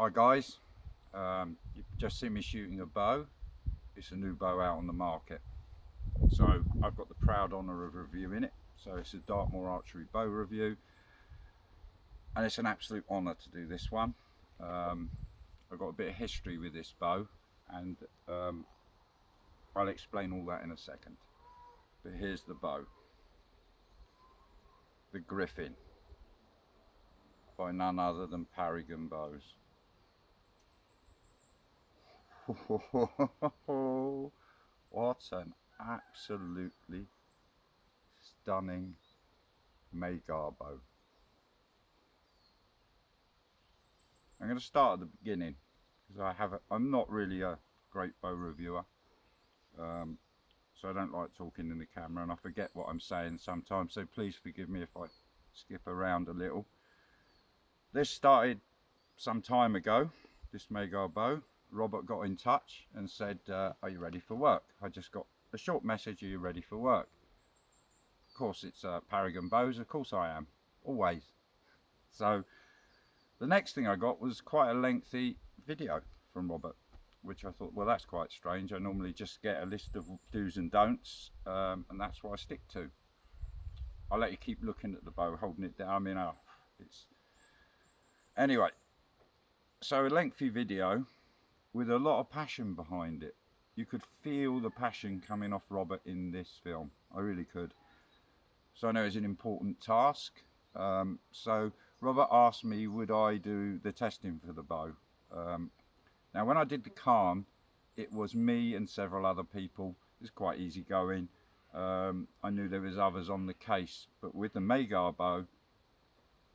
Hi guys, you've just seen me shooting a bow. It's a new bow out on the market. So I've got the proud honour of reviewing it. So it's a Dartmoor archery bow review. And it's an absolute honour to do this one. I've got a bit of history with this bow and I'll explain all that in a second. But here's the bow. The GRIFFIN by none other than Paragon bows. What an absolutely stunning Magar bow. I'm going to start at the beginning because I'm not really a great bow reviewer, so I don't like talking in the camera and I forget what I'm saying sometimes, so please forgive me if I skip around a little. This started some time ago, this Magar bow. Robert got in touch and said, are you ready for work? I just got a short message, are you ready for work? Of course it's Paragon bows, of course I am, always. So the next thing I got was quite a lengthy video from Robert, which I thought, well, that's quite strange. I normally just get a list of do's and don'ts, and that's what I stick to. I'll let you keep looking at the bow, holding it down. I mean, anyway, so a lengthy video with a lot of passion behind it. You could feel the passion coming off Robert in this film. I really could. So I know it's an important task. So Robert asked me, would I do the testing for the bow? Now when I did the Calm, it was me and several other people. It was quite easy going. I knew there was others on the case, but with the Magar bow,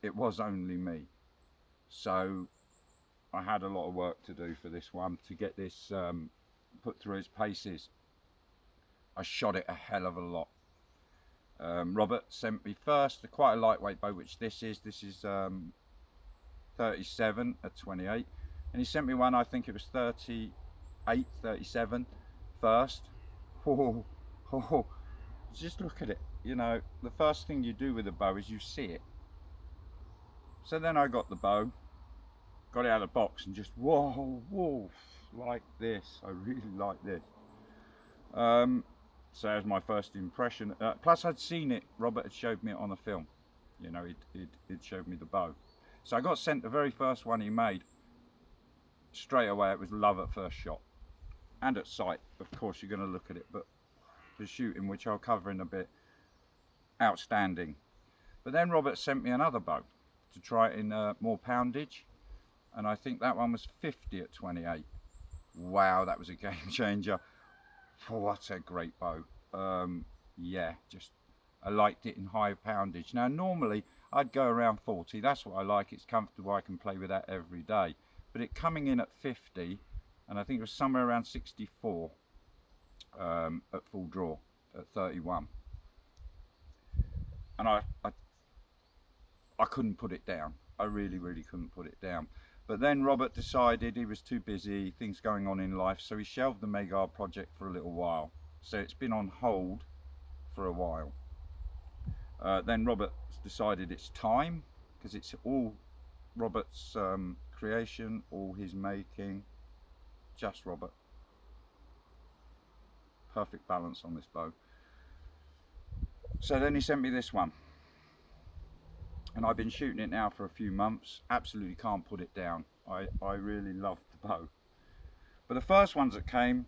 it was only me. So I had a lot of work to do for this one to get this put through its paces. I shot it a hell of a lot. Robert sent me first quite a lightweight bow, which this is 37 at 28, and he sent me one, I think it was 38, 37 first. Just look at it. You know, the first thing you do with a bow is you see it. So then I got the bow, got it out of the box and just whoa, like this. I really like this. So that was my first impression. Plus I'd seen it, Robert had showed me it on a film. You know, it showed me the bow. So I got sent the very first one he made. Straight away it was love at first shot. And at sight, of course you're going to look at it, but the shooting, which I'll cover in a bit, outstanding. But then Robert sent me another bow to try it in more poundage. And I think that one was 50 at 28. Wow, that was a game changer. What a great bow. Yeah, just I liked it in high poundage. Now normally I'd go around 40. That's what I like. It's comfortable. I can play with that every day. But it coming in at 50, and I think it was somewhere around 64 at full draw at 31. And I couldn't put it down. I really couldn't put it down. But then Robert decided he was too busy, things going on in life, so he shelved the Magar project for a little while. So it's been on hold for a while. Then Robert decided it's time, because it's all Robert's creation, all his making, just Robert. Perfect balance on this bow. So then he sent me this one. And I've been shooting it now for a few months. Absolutely can't put it down. I really love the bow. But the first ones that came,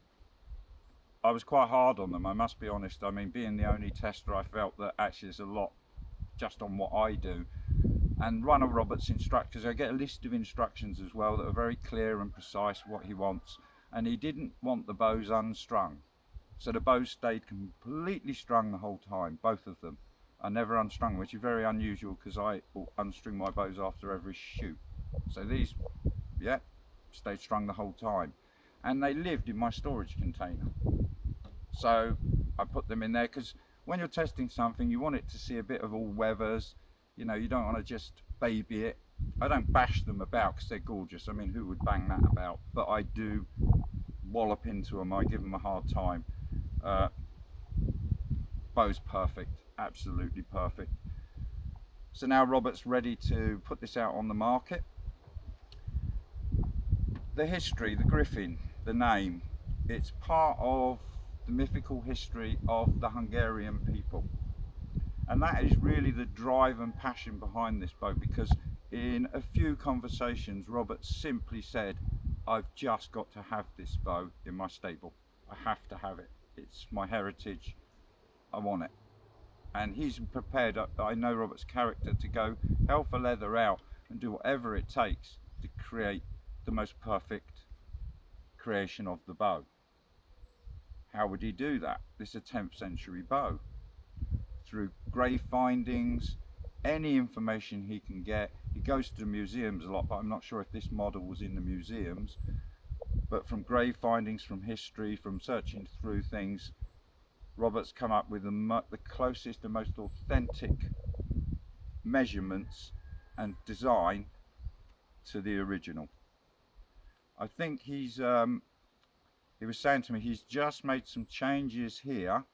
I was quite hard on them, I must be honest. I mean, being the only tester, I felt that actually there's a lot just on what I do. And one of Robert's instructors, I get a list of instructions as well that are very clear and precise what he wants. And he didn't want the bows unstrung. So the bows stayed completely strung the whole time, both of them. I never unstrung, which is very unusual because I will unstring my bows after every shoot. So these, yeah, stayed strung the whole time. And they lived in my storage container. So I put them in there because when you're testing something, you want it to see a bit of all weathers. You know, you don't want to just baby it. I don't bash them about because they're gorgeous. I mean, who would bang that about? But I do wallop into them. I give them a hard time. Bow's perfect, absolutely perfect. So now Robert's ready to put this out on the market. the history, the griffin, the name, it's part of the mythical history of the Hungarian people. And that is really the drive and passion behind this bow, because in a few conversations Robert simply said, I've just got to have this bow in my stable. I have to have it. It's my heritage. I want it. And he's prepared, I know Robert's character, to go hell for leather out and do whatever it takes to create the most perfect creation of the bow. How would he do that? This is a 10th century bow. Through grave findings, any information he can get. He goes to the museums a lot, but I'm not sure if this model was in the museums. But from grave findings, from history, from searching through things, Robert's come up with the closest and most authentic measurements and design to the original. I think he was saying to me, he's just made some changes here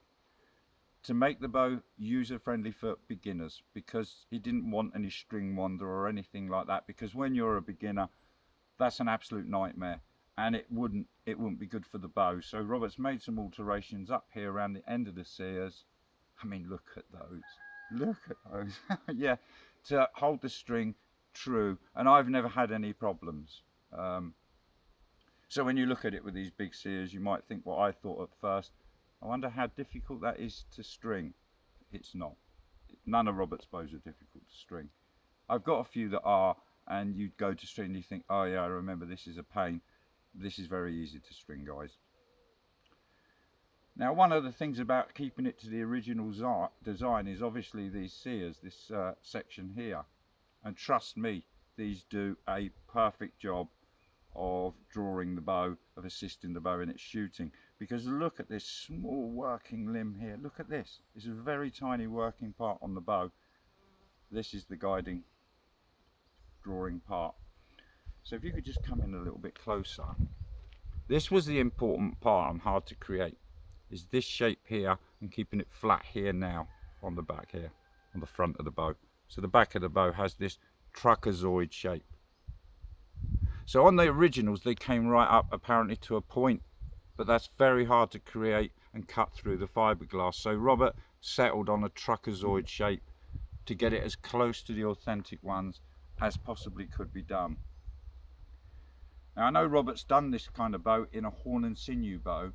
to make the bow user-friendly for beginners, because he didn't want any string wander or anything like that, because when you're a beginner, that's an absolute nightmare, and it wouldn't be good for the bow. So Robert's made some alterations up here around the end of the sears. I mean, look at those, yeah, to hold the string true, and I've never had any problems. So when you look at it with these big sears, you might think what I thought at first, I wonder how difficult that is to string. It's not. None of Robert's bows are difficult to string. I've got a few that are, and you go to string and you think, oh yeah, I remember, this is a pain. This is very easy to string, guys. Now, one of the things about keeping it to the original design is obviously these sears, this section here. And trust me, these do a perfect job of drawing the bow, of assisting the bow in its shooting. Because look at this small working limb here. Look at this. It's a very tiny working part on the bow. This is the guiding, drawing part. So if you could just come in a little bit closer. This was the important part and hard to create, is this shape here and keeping it flat here now on the back here, on the front of the bow. So the back of the bow has this trapezoid shape. So on the originals, they came right up apparently to a point, but that's very hard to create and cut through the fiberglass. So Robert settled on a trapezoid shape to get it as close to the authentic ones as possibly could be done. Now I know Robert's done this kind of bow in a horn and sinew bow,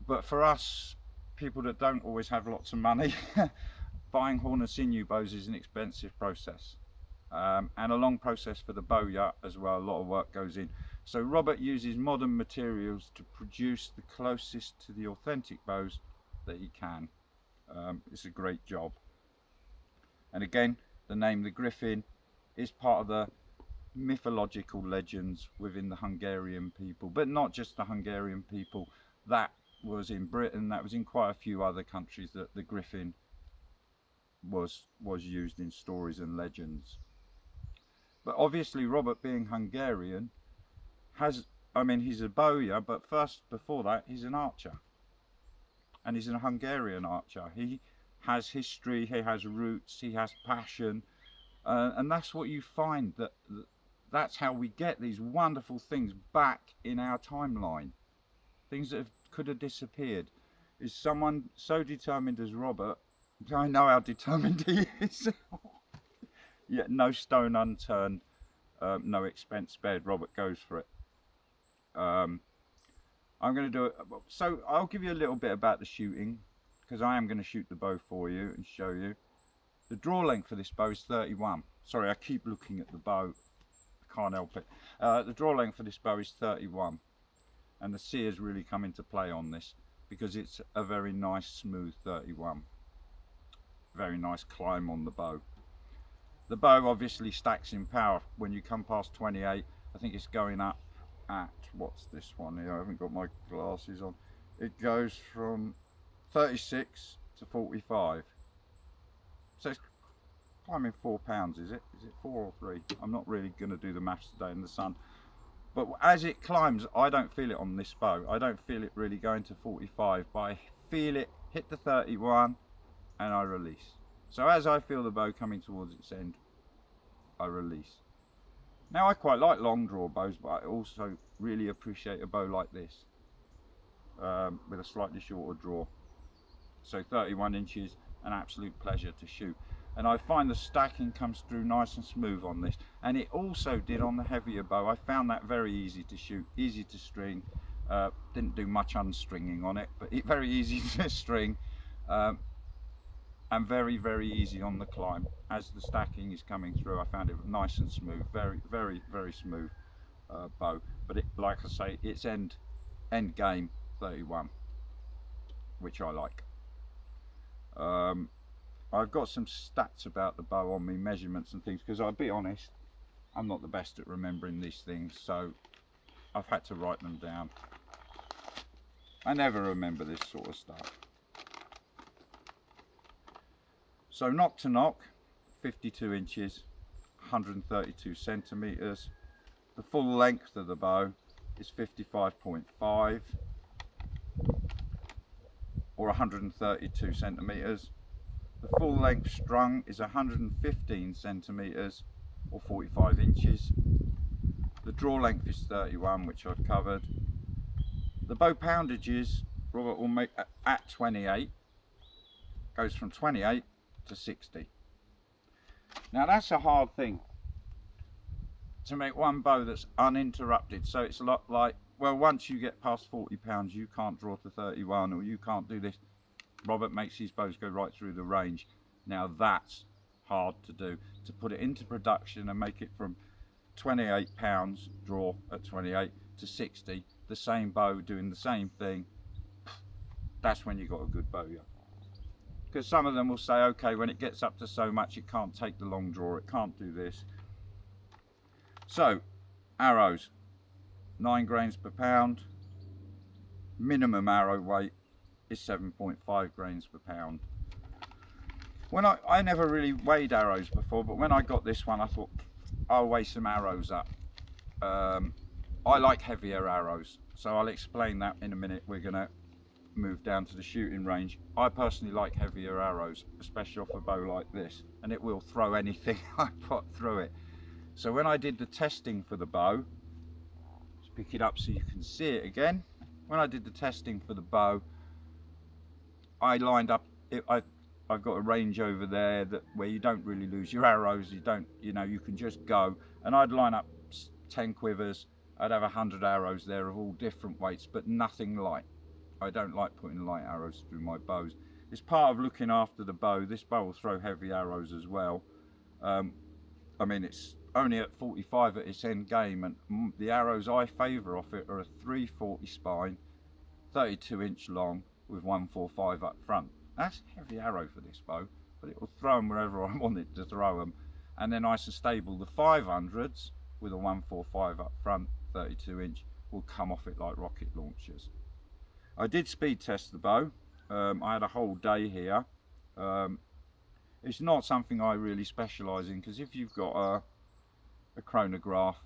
but for us, people that don't always have lots of money, buying horn and sinew bows is an expensive process. And a long process for the bowyer as well. A lot of work goes in. So Robert uses modern materials to produce the closest to the authentic bows that he can. It's a great job. And again, the name the Griffin is part of the mythological legends within the Hungarian people, but not just the Hungarian people. That was in Britain, that was in quite a few other countries that the Griffin was used in stories and legends. But obviously Robert, being Hungarian, he's a bowyer, but before that, he's an archer. And he's a Hungarian archer. He has history, he has roots, he has passion. And that's what you find, that's how we get these wonderful things back in our timeline. Things that could have disappeared. Is someone so determined as Robert, I know how determined he is. Yet no stone unturned, no expense spared. Robert goes for it. I'm going to do it. So I'll give you a little bit about the shooting, because I am going to shoot the bow for you and show you. The draw length for this bow is 31. Sorry, I keep looking at the bow. I can't help it. The draw length for this bow is 31. And the sears really come into play on this, because it's a very nice smooth 31. Very nice climb on the bow. The bow obviously stacks in power. When you come past 28, I think it's going up at, what's this one here? I haven't got my glasses on. It goes from 36 to 45. So it's climbing 4 pounds, is it? Is it 4 or 3? I'm not really going to do the maths today in the sun. But as it climbs, I don't feel it on this bow. I don't feel it really going to 45, but I feel it hit the 31 and I release. So as I feel the bow coming towards its end, I release. Now I quite like long draw bows, but I also really appreciate a bow like this, with a slightly shorter draw. So 31 inches, an absolute pleasure to shoot. And I find the stacking comes through nice and smooth on this, and it also did on the heavier bow. I found that very easy to shoot, easy to string. Didn't do much unstringing on it, but very easy to string, and very easy on the climb. As the stacking is coming through, I found it nice and smooth, very smooth bow. But it, like I say, it's end game 31, which I like. I've got some stats about the bow on me, measurements and things, because I'll be honest, I'm not the best at remembering these things, so I've had to write them down. I never remember this sort of stuff. So knock to knock, 52 inches, 132 centimetres. The full length of the bow is 55.5 or 132 centimetres. The full length strung is 115 centimetres or 45 inches. The draw length is 31, which I've covered. The bow poundages, Robert will make at 28, goes from 28 to 60. Now that's a hard thing, to make one bow that's uninterrupted. So it's a lot like, well, once you get past 40 pounds, you can't draw to 31, or you can't do this. Robert makes his bows go right through the range. Now that's hard to do, to put it into production and make it from 28 pounds draw at 28 to 60, the same bow doing the same thing. That's when you got a good bow, yeah. Because some of them will say, okay, when it gets up to so much, it can't take the long draw, it can't do this. So arrows, 9 grains per pound. Minimum arrow weight is 7.5 grains per pound. When I never really weighed arrows before, but when I got this one, I thought I'll weigh some arrows up. I like heavier arrows, so I'll explain that in a minute. We're gonna move down to the shooting range. I personally like heavier arrows, especially off a bow like this, and it will throw anything I put through it. So when I did the testing for the bow, let's pick it up so you can see it again. When I did the testing for the bow, I lined up I've got a range over there that where you don't really lose your arrows, you can just go, and I'd line up 10 quivers. I'd have 100 arrows there of all different weights, but nothing light. I don't like putting light arrows through my bows. It's part of looking after the bow. This bow will throw heavy arrows as well. I mean, it's only at 45 at its end game, and the arrows I favour off it are a 340 spine, 32 inch long with 145 up front. That's a heavy arrow for this bow, but it will throw them wherever I want it to throw them. And then nice and stable, the 500s with a 145 up front, 32 inch, will come off it like rocket launchers. I did speed test the bow. I had a whole day here. It's not something I really specialise in, because if you've got a chronograph,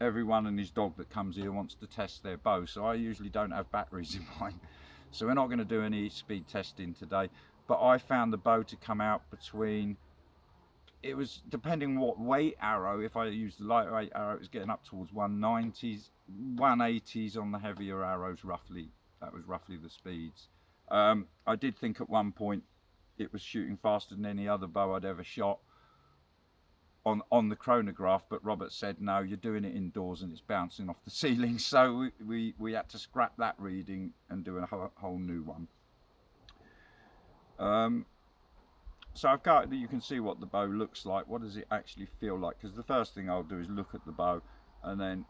everyone and his dog that comes here wants to test their bow, so I usually don't have batteries in mine. So we're not going to do any speed testing today, but I found the bow to come out between, it was depending what weight arrow. If I used the lightweight arrow, it was getting up towards 190s, 180s on the heavier arrows, roughly. That was roughly the speeds. I did think at one point it was shooting faster than any other bow I'd ever shot on the chronograph, but Robert said, no, you're doing it indoors and it's bouncing off the ceiling. So we had to scrap that reading and do a whole new one. So I've got, you can see what the bow looks like. What does it actually feel like? Because the first thing I'll do is look at the bow and then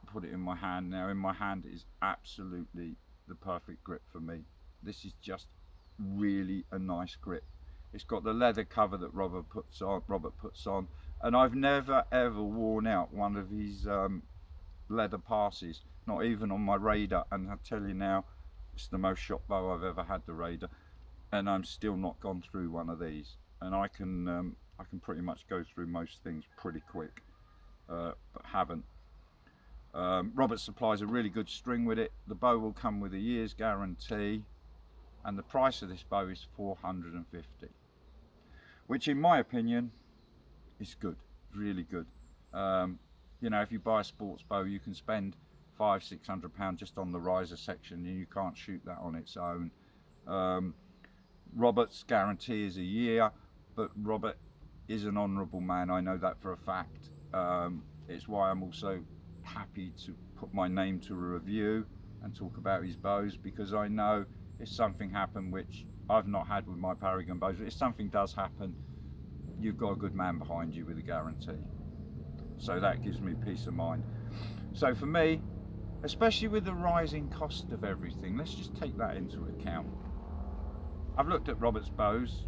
put it in my hand. Now in my hand it is absolutely the perfect grip for me. This is just really a nice grip. It's got the leather cover that Robert puts on, and I've never ever worn out one of his leather passes, not even on my Raider. And I'll tell you now, it's the most shot bow I've ever had, the Raider, and I'm still not gone through one of these. And I can pretty much go through most things pretty quick, but haven't. Robert supplies a really good string with it. The bow will come with a year's guarantee, and the price of this bow is $450, which in my opinion is good, really good. You know, if you buy a sports bow, you can spend £500–600 just on the riser section, and you can't shoot that on its own. Robert's guarantee is a year, but Robert is an honourable man, I know that for a fact. It's why I'm also happy to put my name to a review and talk about his bows, because I know if something happened, which I've not had with my Paragon bows, but if something does happen, you've got a good man behind you with a guarantee. So that gives me peace of mind. So for me, especially with the rising cost of everything, let's just take that into account. I've looked at Robert's bows,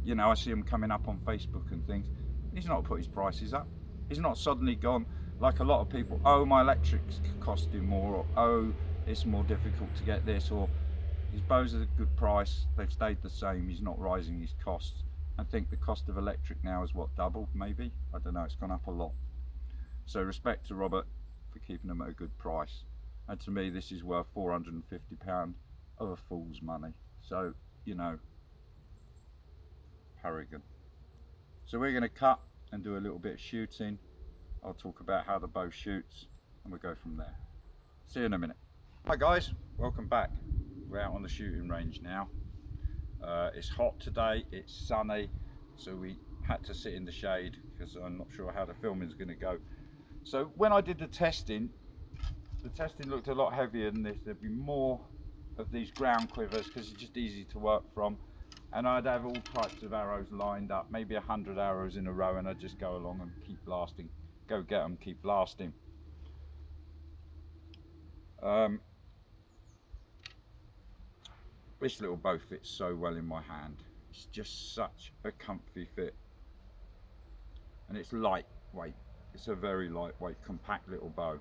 you know, I see him coming up on Facebook and things. He's not put his prices up. He's not suddenly gone like a lot of people, oh, my electric's costing more, or oh, it's more difficult to get this, or his bows are a good price, they've stayed the same, he's not rising his costs. I think the cost of electric now is what, doubled maybe? I don't know, it's gone up a lot. So respect to Robert for keeping them at a good price. And to me, this is worth £450 of a fool's money. So, you know, Paragon. So we're going to cut and do a little bit of shooting. I'll talk about how the bow shoots and we'll go from there. See you in a minute. Hi guys, welcome back. We're out on the shooting range now. It's hot today, it's sunny, so we had to sit in the shade because I'm not sure how the filming is going to go. So when I did the testing looked a lot heavier than this. There'd be more of these ground quivers because it's just easy to work from, and I'd have all types of arrows lined up, maybe 100 arrows in a row, and I'd just go along and keep blasting, go get them, keep blasting. This little bow fits so well in my hand. It's just such a comfy fit, and it's lightweight. It's a very lightweight, compact little bow.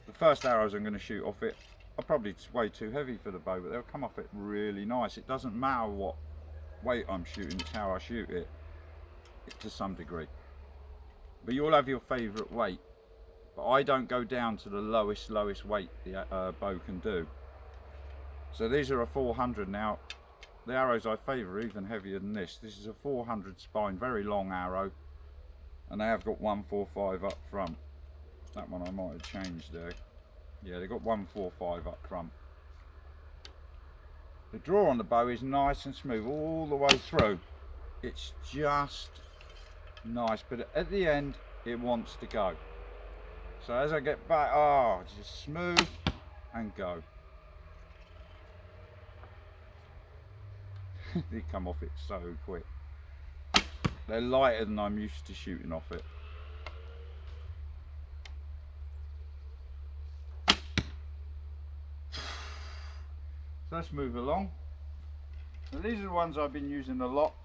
The first arrows I'm going to shoot off it are probably way too heavy for the bow, but they'll come off it really nice. It doesn't matter what weight I'm shooting, it's how I shoot it to some degree. But you all have your favourite weight, but I don't go down to the lowest weight the bow can do. So these are a 400 now. The arrows I favour are even heavier than this. This is a 400 spine, very long arrow, and they have got 145 up front. That one I might have changed there. Yeah, they've got 145 up front. The draw on the bow is nice and smooth all the way through. It's just nice, but at the end it wants to go. So as I get back, just smooth and go. They come off it so quick. They're lighter than I'm used to shooting off it. So let's move along. Now these are the ones I've been using a lot.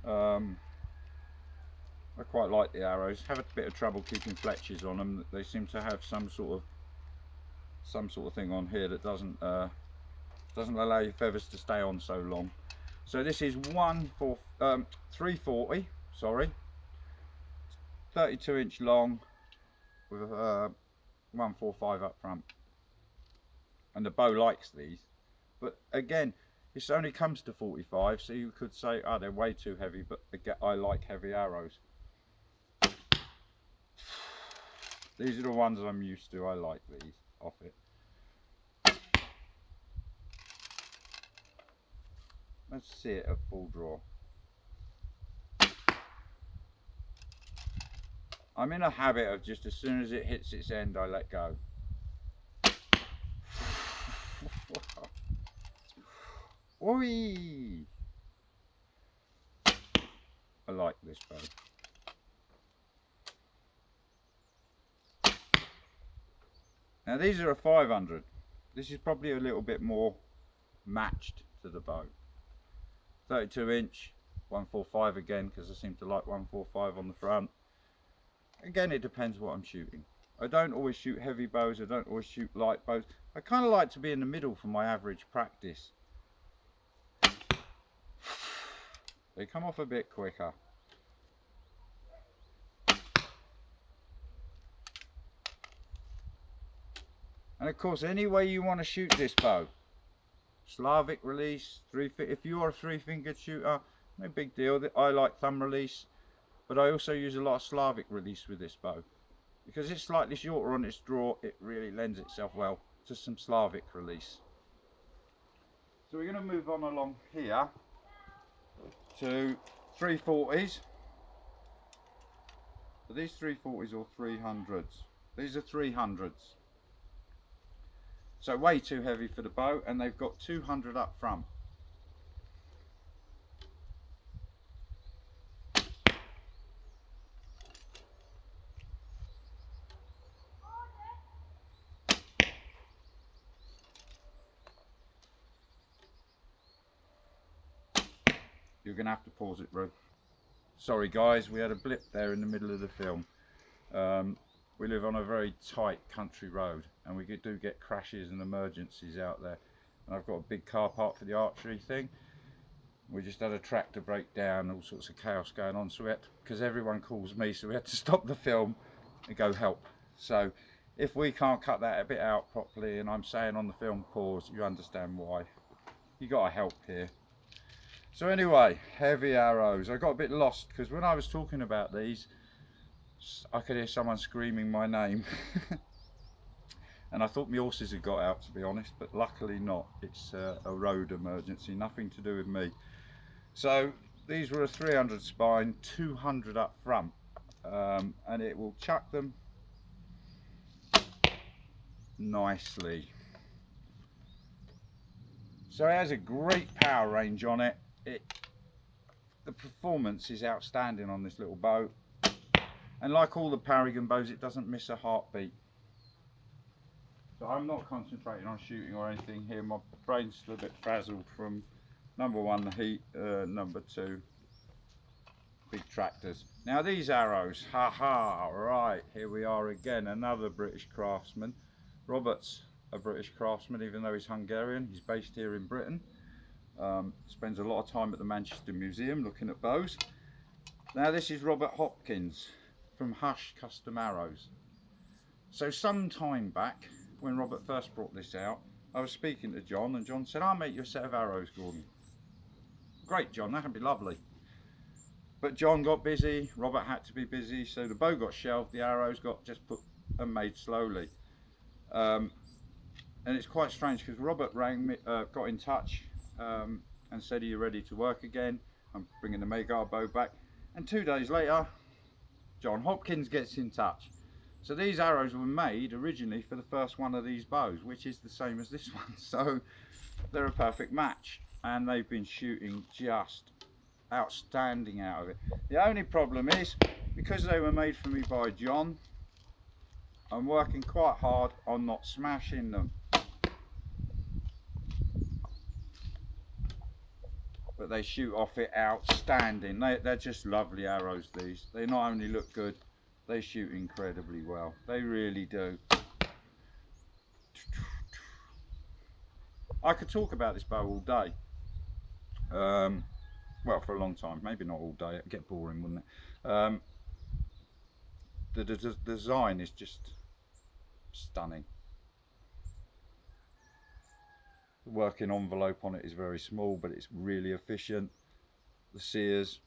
I quite like the arrows. Have a bit of trouble keeping fletches on them. They seem to have some sort of thing on here that doesn't allow your feathers to stay on so long. So this is 340, sorry, 32 inch long with 145 up front. And the bow likes these, but again, this only comes to 45, so you could say, oh, they're way too heavy, but again, I like heavy arrows. These are the ones I'm used to. I like these off it. Let's see it at full draw. I'm in a habit of just as soon as it hits its end, I let go. Oi! I like this bow. Now these are a 500. This is probably a little bit more matched to the bow. 32 inch, 145 again, because I seem to like 145 on the front. Again, it depends what I'm shooting. I don't always shoot heavy bows, I don't always shoot light bows. I kind of like to be in the middle for my average practice. They come off a bit quicker. And of course, any way you want to shoot this bow, Slavic release, if you're a 3-fingered shooter, no big deal. I like thumb release. but I also use a lot of Slavic release with this bow. Because it's slightly shorter on its draw, it really lends itself well to some Slavic release. So we're going to move on along here to 340s. Are these 340s or 300s? These are 300s. So way too heavy for the bow, and they've got 200 up front. You're going to have to pause it, bro. Sorry guys, we had a blip there in the middle of the film. We live on a very tight country road, and we do get crashes and emergencies out there. And I've got a big car park for the archery thing. We just had a tractor break down, all sorts of chaos going on, so we had to, because everyone calls me, so we had to stop the film and go help. So if we can't cut that a bit out properly, and I'm saying on the film pause, you understand why. You got to help here. So anyway, heavy arrows. I got a bit lost because when I was talking about these, I could hear someone screaming my name. And I thought my horses had got out, to be honest, but luckily not. It's a road emergency, nothing to do with me. So these were a 300 spine, 200 up front, and it will chuck them nicely. So it has a great power range on it. The performance is outstanding on this little bow, and like all the Paragon bows, it doesn't miss a heartbeat. So I'm not concentrating on shooting or anything here. My brain's still a bit frazzled from number one, the heat, number two, big tractors. Now these arrows, right, here we are again, another British craftsman. Robert's a British craftsman, even though he's Hungarian. He's based here in Britain. Spends a lot of time at the Manchester Museum looking at bows. Now this is Robert Hopkins from Hush Custom Arrows. So some time back, when Robert first brought this out, I was speaking to John, and John said, "I'll make you a set of arrows, Gordon." Great, John, that'd be lovely. But John got busy, Robert had to be busy, so the bow got shelved, the arrows got just put and made slowly. And it's quite strange because Robert rang me, got in touch and said, "Are you ready to work again? I'm bringing the Magar bow back." And 2 days later, John Hopkins gets in touch. So these arrows were made originally for the first one of these bows, which is the same as this one. So they're a perfect match, and they've been shooting just outstanding out of it. The only problem is, because they were made for me by John, I'm working quite hard on not smashing them. But they shoot off it outstanding. They're just lovely arrows, these. They not only look good, they shoot incredibly well. They really do. I could talk about this bow all day. Well, for a long time. Maybe not all day. It'd get boring, wouldn't it? The design is just stunning. The working envelope on it is very small, but it's really efficient. The sears,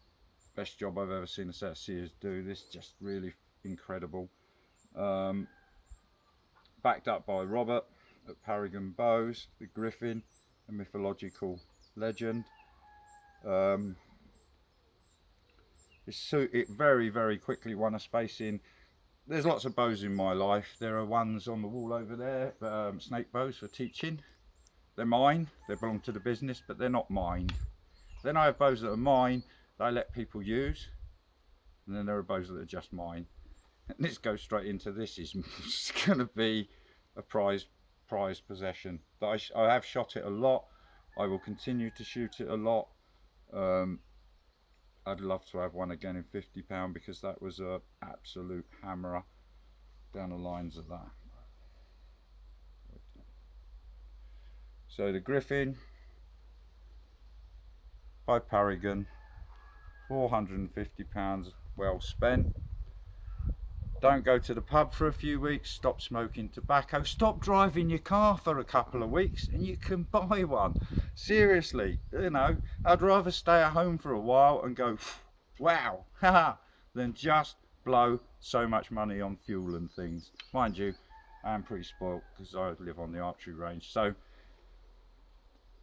best job I've ever seen a set of sears do. This is just really incredible. Backed up by Robert at Paragon Bows, the Griffin, a mythological legend. It very, very quickly won a space in. There's lots of bows in my life. There are ones on the wall over there, snake bows for teaching. They're mine, they belong to the business, but they're not mine. Then I have bows that are mine that I let people use, and then there are bows that are just mine. And this goes straight into this. Is going to be a prized possession. I have shot it a lot. I will continue to shoot it a lot. I'd love to have one again in £50 because that was a absolute hammerer down the lines of that. So the Griffin by Paragon, £450 well spent. Don't go to the pub for a few weeks, stop smoking tobacco, stop driving your car for a couple of weeks and you can buy one. Seriously, you know, I'd rather stay at home for a while and go, wow, haha, than just blow so much money on fuel and things. Mind you, I'm pretty spoilt because I live on the archery range. So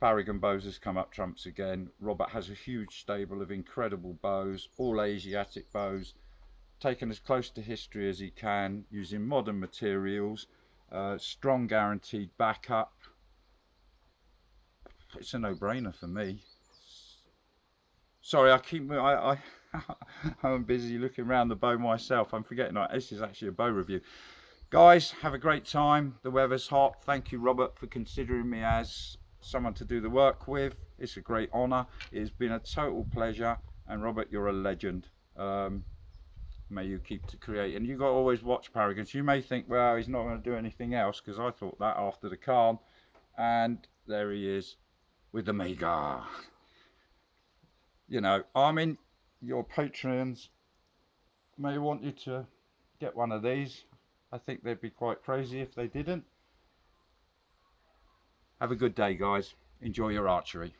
Paragon bows has come up trumps again. Robert has a huge stable of incredible bows, all Asiatic bows, taken as close to history as he can, using modern materials, strong guaranteed backup. It's a no-brainer for me. Sorry, I'm busy looking around the bow myself. I'm forgetting this is actually a bow review. Guys, have a great time. The weather's hot. Thank you, Robert, for considering me as someone to do the work with. It's a great honour. It has been a total pleasure. And Robert, you're a legend. May you keep to create. And you've got to always watch Paragons. You may think, well, he's not going to do anything else, because I thought that after the calm. And there he is with the Mega. You know, I mean, your Patreons may want you to get one of these. I think they'd be quite crazy if they didn't. Have a good day, guys. Enjoy your archery.